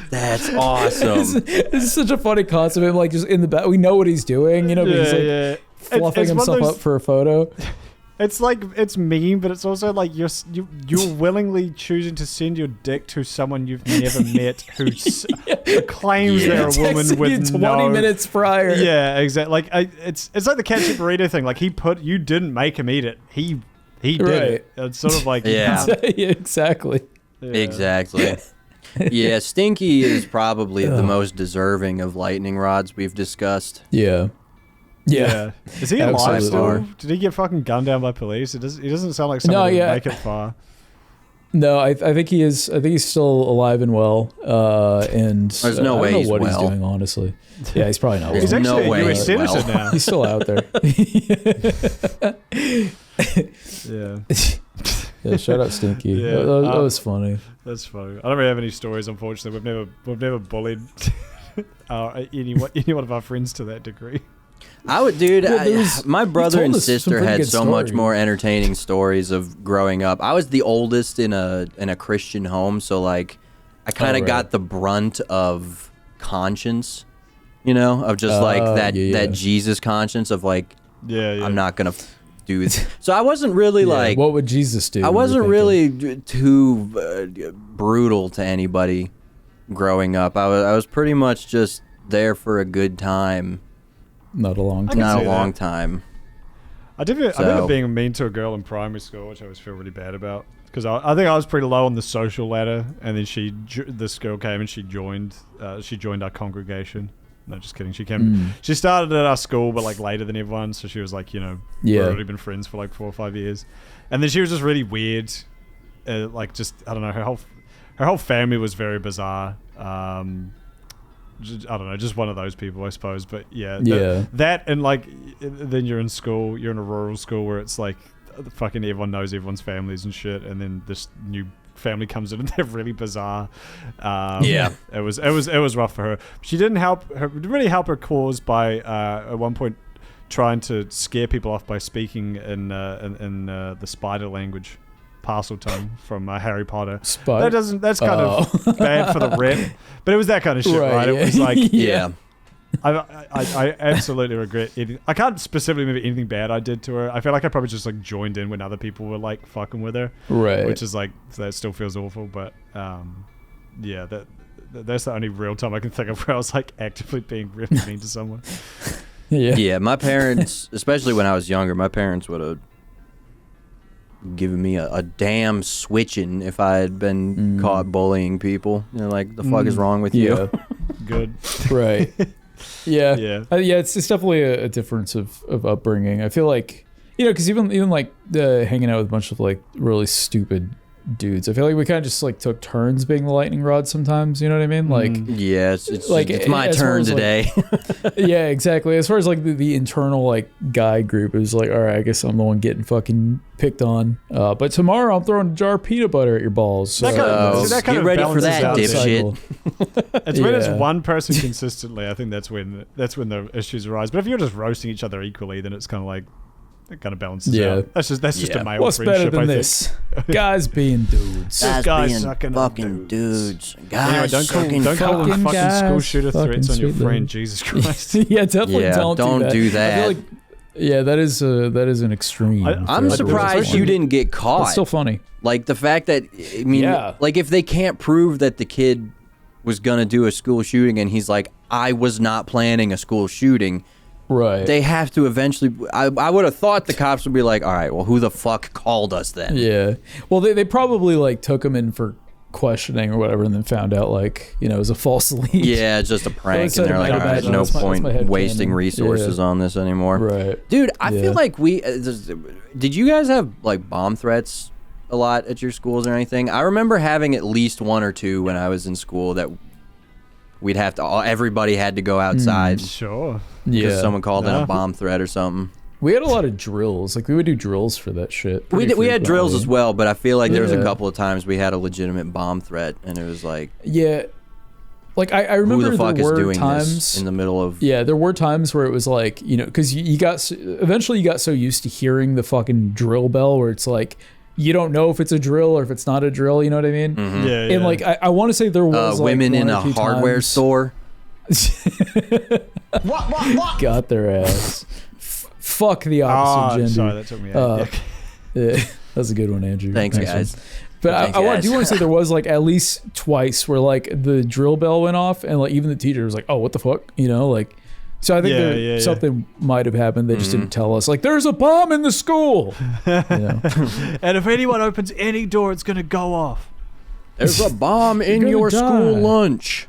That's awesome. This is such a funny concept. Him like just in the bath, we know what he's doing, but he's like fluffing himself up for a photo. It's like, it's mean, but it's also like you're willingly choosing to send your dick to someone you've never met who claims they're a woman with 20 minutes prior. Yeah, exactly. Like it's like the ketchup burrito thing. Like you didn't make him eat it. He did it. It's sort of like exactly. Yeah. Exactly. Yeah, Stinky is probably the most deserving of lightning rods we've discussed. Yeah. Is he alive still? Did he get fucking gunned down by police? He doesn't sound like someone who would make it far. No, I think he is. I think he's still alive and well. And there's no way I don't he's know what well. He's doing, honestly. Yeah, he's probably not well. He's actually no a way US citizen now. He's still out there. Yeah, shout out Stinky. Yeah, that was funny. That's funny. I don't really have any stories, unfortunately. We've never bullied any one of our friends to that degree. I would, dude. My brother and sister had so much more entertaining stories of growing up. I was the oldest in a Christian home, so like I kind of got the brunt of conscience, of just like that Jesus conscience of like, I'm not gonna do this. So I wasn't really like, what would Jesus do? I wasn't really too brutal to anybody growing up. I was pretty much just there for a good time. Not a long time. Not a long time. I remember being mean to a girl in primary school, which I always feel really bad about. Because I think I was pretty low on the social ladder, and then this girl came and she joined our congregation. No, just kidding. She came. She started at our school, but like later than everyone. So she was like, we've already been friends for like 4 or 5 years, and then she was just really weird. Like just I don't know. Her whole family was very bizarre. I don't know, just one of those people, I suppose. But that and like then you're in school, you're in a rural school where it's like fucking everyone knows everyone's families and shit, and then this new family comes in and they're really bizarre. It was rough for her. She didn't really help her cause by at one point trying to scare people off by speaking in the spider language. Parcel tongue from Harry Potter. That's kind of bad for the rep, but it was that kind of shit, right? It was like, I absolutely regret it. I can't specifically remember anything bad I did to her. I feel like I probably just like joined in when other people were like fucking with her, right? Which is like, that still feels awful, but that's the only real time I can think of where I was like actively being really mean to someone. Yeah, my parents, especially when I was younger, my parents would have giving me a damn switching if I had been caught bullying people. Like, the fuck is wrong with you? Good. Right. Yeah. It's definitely a difference of upbringing. I feel like, because even like hanging out with a bunch of like really stupid dudes, I feel like we kind of just like took turns being the lightning rod sometimes. You know what I mean? Like, it's my turn today. Like, yeah, exactly. As far as like the internal like guy group, it was like, all right, I guess I'm the one getting fucking picked on. But tomorrow I'm throwing a jar of peanut butter at your balls. So get ready for that, dipshit. It's when it's one person consistently. I think that's when the issues arise. But if you're just roasting each other equally, then it's kind of like, it kind of balances out. That's just a male What's friendship. What's better than this? Guys being dudes. Guys being fucking dudes. Guys anyway, don't call them fucking school shooter threats on your friend. Jesus Christ. Yeah, definitely don't do that. I feel like, that is an extreme. I'm surprised you didn't get caught. It's still funny. Like the fact that, like if they can't prove that the kid was gonna do a school shooting and he's like, I was not planning a school shooting. Right. They have to eventually. I would have thought the cops would be like, all right, well, who the fuck called us then? Yeah. Well, they probably like took him in for questioning or whatever, and then found out like it was a false lead. Yeah, it's just a prank, and they're like, all right, no point wasting resources on this anymore. Right, dude. I feel like did you guys have like bomb threats a lot at your schools or anything? I remember having at least one or two when I was in school that we'd have to. Everybody had to go outside. Sure. Because someone called in a bomb threat or something. We had a lot of drills. Like we would do drills for that shit. We had drills as well, but I feel like there was a couple of times we had a legitimate bomb threat, and it was like, like I remember who the fuck there is were doing times this in the middle of. Yeah, there were times where it was like because eventually you got so used to hearing the fucking drill bell where it's like you don't know if it's a drill or if it's not a drill. You know what I mean? Mm-hmm. Yeah. And like I want to say there was women like in a hardware store. Got their ass. Fuck the opposite gender. Sorry, that took me out. Yeah, that's a good one, Andrew. Thanks guys. But I do want to say there was like at least twice where like the drill bell went off and like even the teacher was like, "Oh, what the fuck?" Like. So I think something might have happened. They just didn't tell us. Like, there's a bomb in the school. And if anyone opens any door, it's gonna go off. There's a bomb in your school lunch.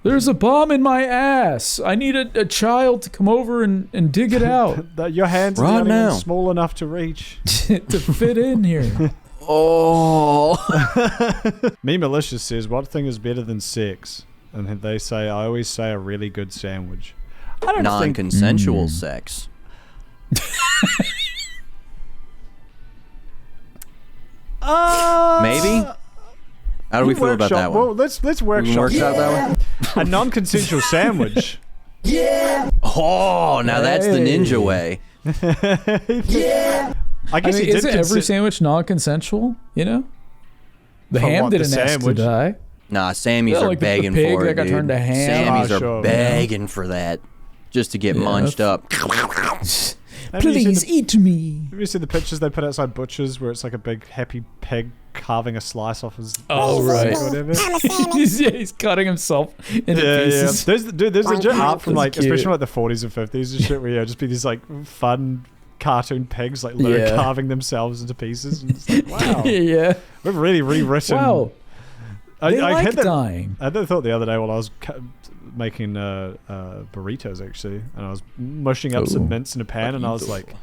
There's a bomb in my ass. I need a child to come over and dig it out. Your hands are not even small enough to reach. to fit in here. Oh. Me Malicious says, what thing is better than sex? And they say, I always say a really good sandwich. I don't non-consensual sex. Maybe? How do we feel about that one? Well, let's workshop that one. A non-consensual sandwich. Yeah. Oh, now that's the ninja way. I guess isn't every sandwich non-consensual? The ham didn't ask to die. Nah, Sammys are begging the pig for it, that got dude. turned to ham. Sammys are begging for that, just to get munched up. Please eat me. Have you seen the pictures they put outside butchers where it's like a big happy pig carving a slice off his right. whatever? he's cutting himself into pieces. There's legit art from like especially like the 40s and 50s and shit where just be these like fun cartoon pigs like literally carving themselves into pieces. And it's like, wow. Yeah. We've really rewritten. Wow. I like dying. I had that thought the other day while I was making burritos actually, and I was mushing up some mince in a pan, and I was like,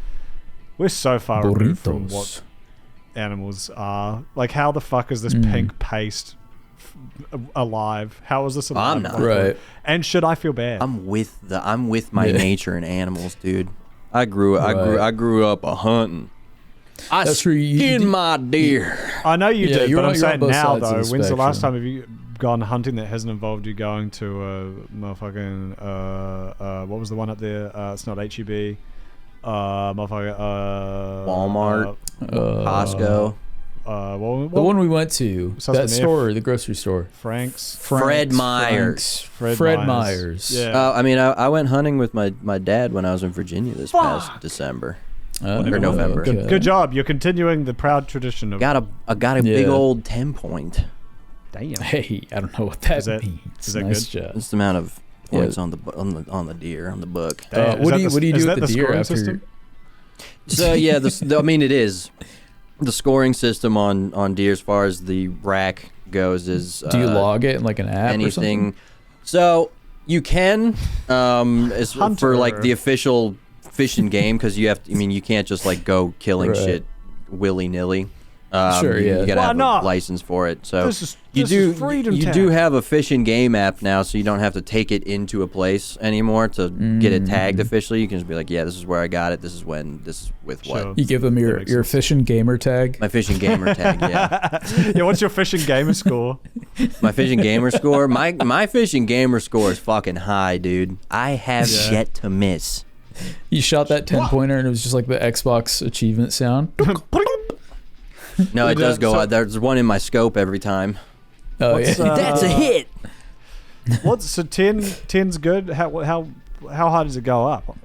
we're so far removed from what animals are. Like, how the fuck is this pink paste alive? How is this alive? I'm not. Right. And should I feel bad? I'm with my nature and animals, dude. I grew up a hunting. I skinned my deer. I know you did, but I'm saying now though, when's the last spectrum. time have you gone hunting that hasn't involved you going to motherfucking what was the one up there? It's not HEB. Motherfucker. Walmart. Costco. The one we went to, that store, the grocery store. Frank's. Fred Meyer's. Fred Meyer's. Yeah. I went hunting with my dad when I was in Virginia this past December. Or November. Okay. Good job. You're continuing the proud tradition of. I got a big old 10-point. Damn. Hey, I don't know what that means. Is that nice good? job. It's the amount of points on the deer on the book. What do you do with the deer after? System? So yeah, it is. The scoring system on deer as far as the rack goes is. Do you log it in like an app or something? So you can, for like the official Fish and Game, because you can't just like go killing shit willy nilly. Sure, yeah. You gotta have a license for it. So you do have a Fish and Game app now, so you don't have to take it into a place anymore to get it tagged officially. You can just be like, yeah, this is where I got it. This is when. This is with what. You give them your Fish and Gamer tag. My Fish and Gamer tag, yeah. Yeah, what's your Fish and Gamer score? My Fish and Gamer score? My Fish and Gamer score is fucking high, dude. I have yet to miss. You shot that 10-pointer and it was just like the Xbox achievement sound. No, it does go out. There's one in my scope every time. Oh, yeah. That's a hit. So 10's good? How high does it go up?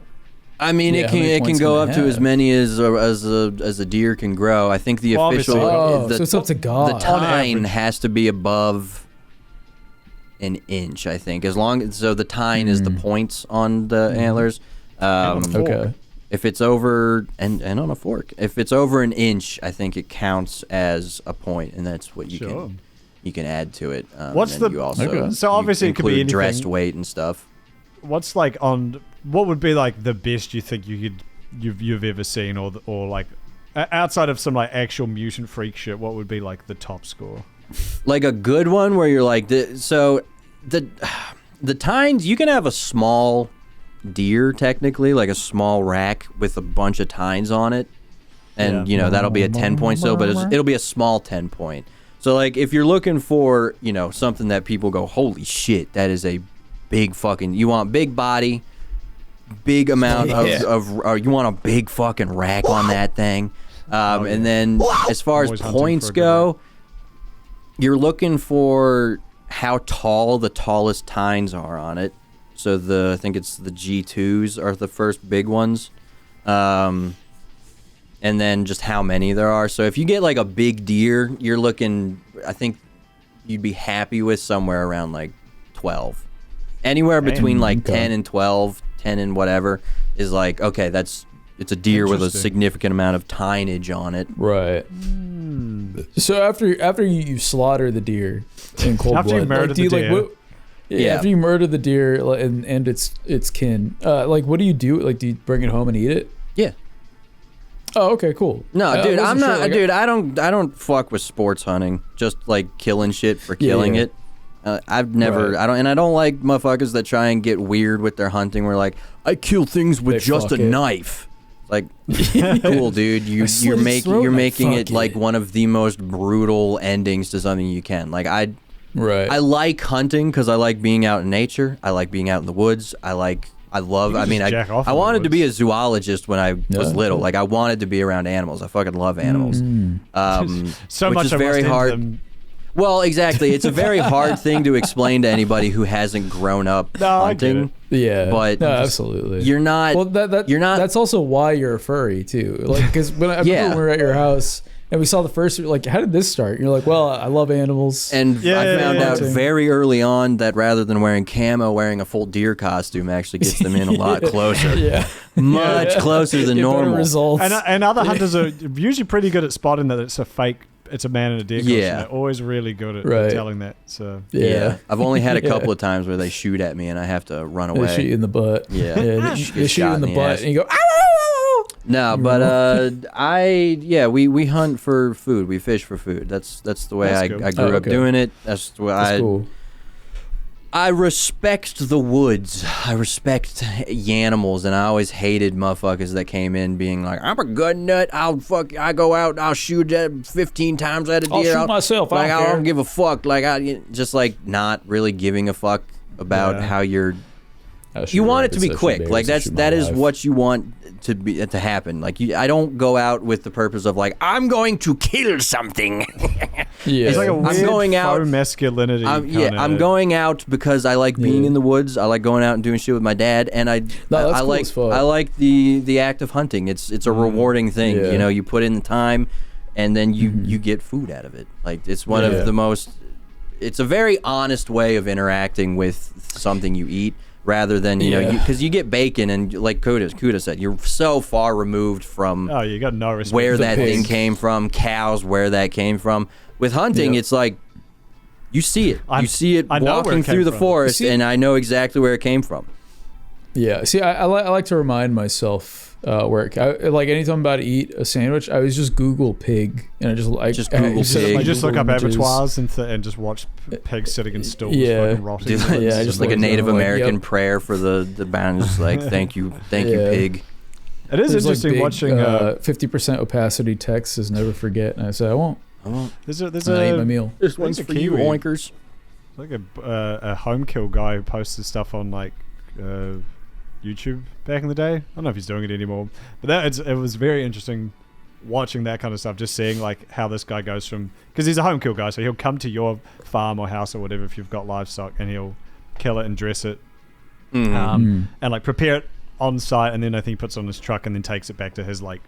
I mean, it can go up to as many as a deer can grow. I think the official so it's up to God. The tine has to be above an inch, I think. So the tine is the points on the antlers. Okay. If it's over and on a fork, if it's over an inch, I think it counts as a point, and that's what you can. you can add to it. What's and the- you also Okay. So obviously you it could be include anything. dressed weight and stuff. What's like on? What would be like the best you think you've ever seen, or like outside of some like actual mutant freak shit? What would be like the top score? Like a good one where you're like the tines. You can have a small deer technically, like a small rack with a bunch of tines on it, and Yeah. that'll be a 10 point still, but it'll be a small 10 point. So like if you're looking for something that people go, holy shit, that is a big fucking. You want big body, big amount of you want a big fucking rack on that thing, and then as far as Always hunting points for a good go, you're looking for how tall the tallest tines are on it. So I think it's the G2s are the first big ones. And then just how many there are. So if you get like a big deer, you're looking, I think you'd be happy with somewhere around like 12. Anywhere between like 10 and 12, 10 and whatever is like, okay, it's a deer with a Interesting. significant amount of tineage on it. Right. So after you slaughter the deer in cold After you blood, murder the deer. Yeah. After you murder the deer and its kin, like what do you do? Like, do you bring it home and eat it? Yeah. Oh, okay, cool. No, dude, I'm wasn't not, sure, like, dude, I don't fuck with sports hunting. Just like killing shit for killing yeah. it. I've never, Right. I don't like motherfuckers that try and get weird with their hunting. Where like, I kill things with They just a fuck it. knife. Like, cool, dude. You're slit his throat you're and I making it fuck like it. one of the most brutal endings to something you can. Like I like hunting because I like being out in nature. I like being out in the woods. I love. I mean, jack off I in the wanted to be a woods. zoologist when I was little. Like I wanted to be around animals. I fucking love animals. So which much is I very must hard. end them. Well, exactly. It's a very hard thing to explain to anybody who hasn't grown up No, I get hunting. Yeah, But no, absolutely. You're not. Well, you're not. That's also why you're a furry too. Like, because when I remember when we were at your house and we saw the first, like, how did this start? You're like, well, I love animals. And I found out Hunting. very early on that rather than wearing camo, wearing a full deer costume actually gets them in a lot closer. Yeah, Much closer than Get better normal. results. And other hunters are usually pretty good at spotting that it's a fake. It's a man in a deer costume. Yeah. They're always really good at Right. telling that. So Yeah. I've only had a Yeah. couple of times where they shoot at me and I have to run They away. shoot you in the butt. Yeah. they Just shoot get you shot in the in the butt, ass. and you go, ow! No, but we hunt for food. We fish for food. That's the way That's I cool. I grew Oh, up okay. doing it. That's the way That's cool. I respect the woods. I respect animals, and I always hated motherfuckers that came in being like, "I'm a gun nut. I go out. I'll shoot 15 times at a deer. I'll shoot myself. Like I I don't don't care." give a fuck. Like I just like not really giving a fuck about Yeah. how you're. I'll shoot You want it to rabbits, be I'll shoot quick. bears, Like I'll shoot my that is wife. what you want to happen. Like I don't go out with the purpose of like I'm going to kill something. Yeah. it's like a I'm weird going out- faux masculinity. I'm going out because I like being Yeah. in the woods. I like going out and doing shit with my dad, and I that's cool like as fuck. I like the act of hunting. It's a rewarding thing. Yeah. You know, you put in the time, and then you get food out of it. Like it's one Yeah. of the most. It's a very honest way of interacting with something you eat, rather than you know because you get bacon and like Kuda said, you're so far removed from Oh, you got no respect. where for that pigs. thing came from, cows, where that came from. With hunting, it's like you see it. You see it I know where walking it came through the from. forest, You see- and I know exactly where it came from. Yeah. See, I like to remind myself like anytime I'm about to eat a sandwich, I always just Google pig, and I just Google set up pig. my You just look Google up images. abattoirs and just watch pigs sitting in stools, Yeah. fucking rotting. Dude, Yeah, I just like a looked Native up, like, American yep. prayer for the band, just like thank you, you, Yeah. pig. It is There's interesting big, watching. 50% opacity text says never forget, and I said I won't. There's And I eat my a meal. This one's one's for for you, Kiwi. oinkers. like a home kill guy who posted stuff on like YouTube back in the day. I don't know if he's doing it anymore, but it was very interesting watching that kind of stuff. Just seeing like how this guy goes from, because he's a home kill guy, so he'll come to your farm or house or whatever if you've got livestock, and he'll kill it and dress it, and like prepare it on site, and then I think he puts it on his truck and then takes it back to his like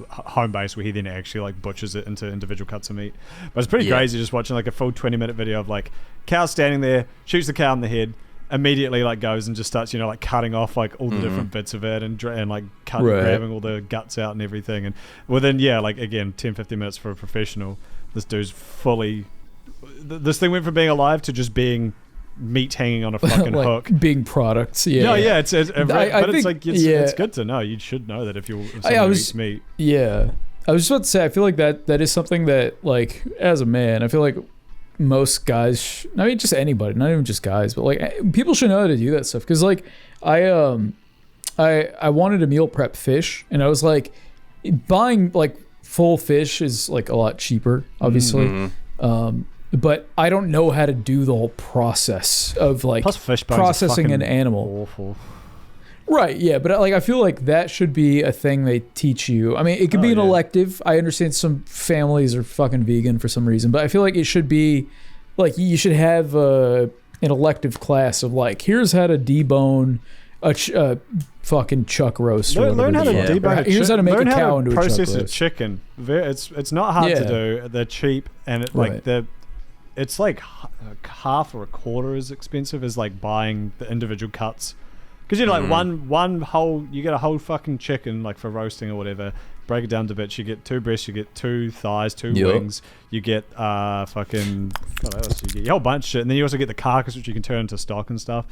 home base where he then actually like butchers it into individual cuts of meat. But it's pretty crazy just watching like a full 20-minute video of like cow standing there, shoots the cow in the head, immediately like goes and just starts like cutting off like all the different bits of it and like grabbing all the guts out and everything, and within like again 10-15 minutes for a professional, this dude's fully this thing went from being alive to just being meat hanging on a fucking like hook. being products. Yeah. No, yeah, it's think, it's good to know. You should know that if someone eats meat. Yeah. I was just about to say, I feel like that is something that, like, as a man, I feel like most guys, I mean, just anybody, not even just guys, but like people should know how to do that stuff. Because like I wanted to meal prep fish, and I was like, buying like full fish is like a lot cheaper, obviously. But I don't know how to do the whole process of like processing an animal. Awful. Right, yeah, but like I feel like that should be a thing they teach you. I mean, it could be an elective. I understand some families are fucking vegan for some reason, but I feel like it should be like you should have an elective class of like, here's how to debone a fucking chuck roast. Learn how to debone a chicken. Here's how to make a cow into a chuck roast. Process a chicken. It's not hard to do. They're cheap, and it's like half or a quarter as expensive as like buying the individual cuts. Because you know, like one whole, you get a whole fucking chicken, like for roasting or whatever. Break it down to bits. You get 2 breasts, you get 2 thighs, 2 wings. You get fucking what else? You get a whole bunch of shit, and then you also get the carcass, which you can turn into stock and stuff.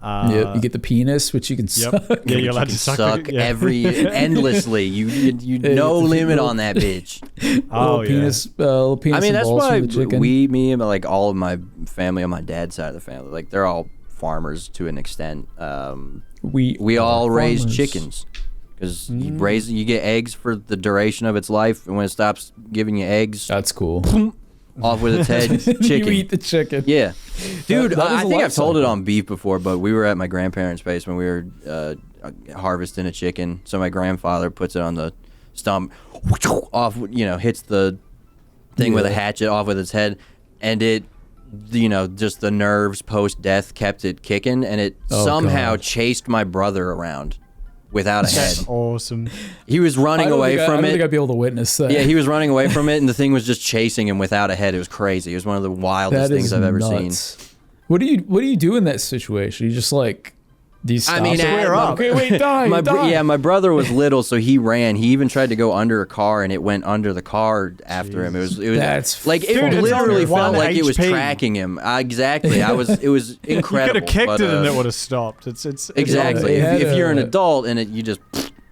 You get the penis, which you can suck. Yeah, you're allowed to suck endlessly. You no limit on that bitch. Little penis I mean, that's why me and like all of my family on my dad's side of the family, like they're all farmers to an extent. We all raise chickens because you get eggs for the duration of its life, and when it stops giving you eggs, that's cool. Off with its head, chicken. You eat the chicken. Yeah, dude. I think I've told it on Beef before, but we were at my grandparents' place when we were harvesting a chicken. So my grandfather puts it on the stump, off. Hits the thing with a hatchet off with its head, and it. Just the nerves post-death kept it kicking, and it somehow chased my brother around without a head. That's awesome. He was running away from it. I don't think I'd be able to witness that. Yeah, he was running away from it, and the thing was just chasing him without a head. It was crazy. It was one of the wildest things I've ever seen. What do you do in that situation? You just like... Do you stop? Okay, wait, die. My brother was little, so he ran. He even tried to go under a car, and it went under the car after him. It was That's like it literally felt like it was tracking him. Exactly. It was incredible. You could have kicked it, and it would have stopped. It's exactly. If you're an adult and you just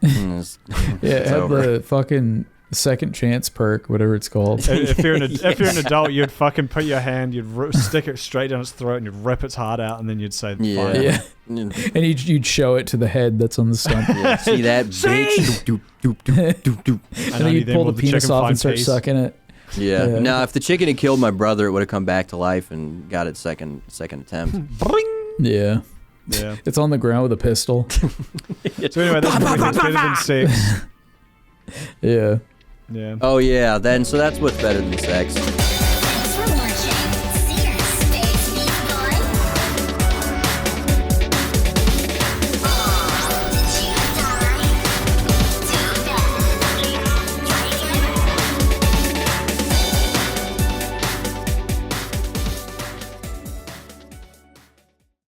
have the fucking second chance perk, whatever it's called. If you're an adult, you'd fucking put your hand, you'd stick it straight down its throat, and you'd rip its heart out, and then you'd say, and you'd show it to the head that's on the stump. See that bitch? Doop, doop, doop, doop, doop. And then you'd pull the penis off and start sucking it. Yeah. No, if the chicken had killed my brother, it would have come back to life and got its second attempt. Yeah. It's on the ground with a pistol. So anyway, that's better than sex. Yeah. Oh yeah. So that's what's better than sex.